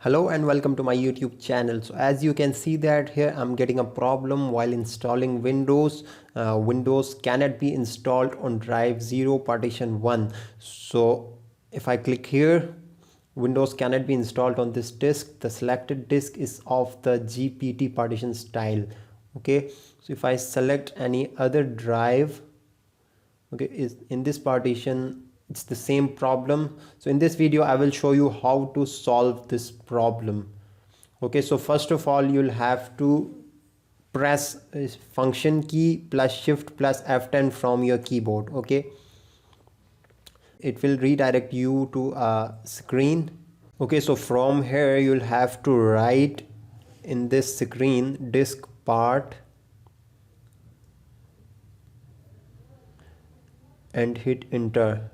Hello and welcome to my YouTube channel. So as you can see that here I'm getting a problem while installing Windows. Windows cannot be installed on drive 0 partition 1. So if I click here, Windows cannot be installed on this disk. The selected disk is of the GPT partition style. Okay, so if I select any other drive, okay, is in this partition it's the same problem. So in this video I will show you how to solve this problem. Okay, so first of all you'll have to press function key plus shift plus F10 from your keyboard. Okay, it will redirect you to a screen. Okay, so from here you'll have to write in this screen disk part and hit enter.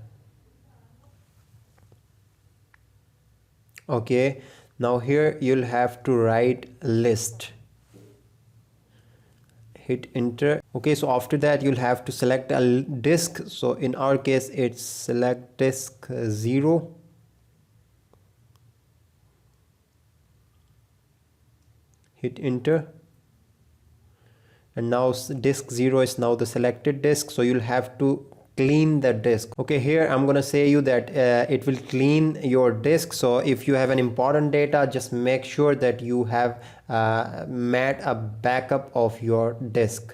Okay, now here you'll have to write list, hit enter. Okay, so after that you'll have to select a disk. So in our case it's select disk 0. Hit enter, and now disk 0 is now the selected disk, so you'll have to clean the disk. Okay, here I'm gonna say you that it will clean your disk. So if you have an important data, just make sure that you have made a backup of your disk.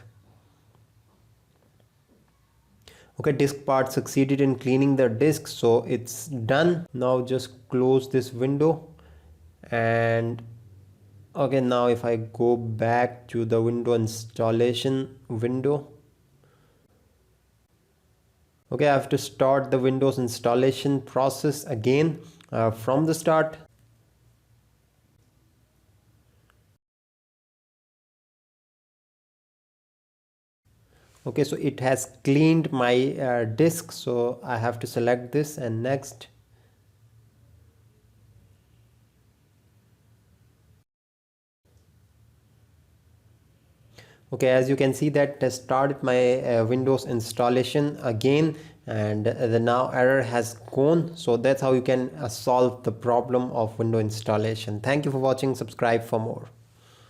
Okay, disk part succeeded in cleaning the disk, so it's done. Now just close this window. And okay, now if I go back to the window installation window, okay, I have to start the Windows installation process again from the start. Okay, so it has cleaned my disk, so I have to select this and next. Okay, as you can see that I started my Windows installation again, and the now error has gone. So that's how you can solve the problem of Windows installation. Thank you for watching. Subscribe for more.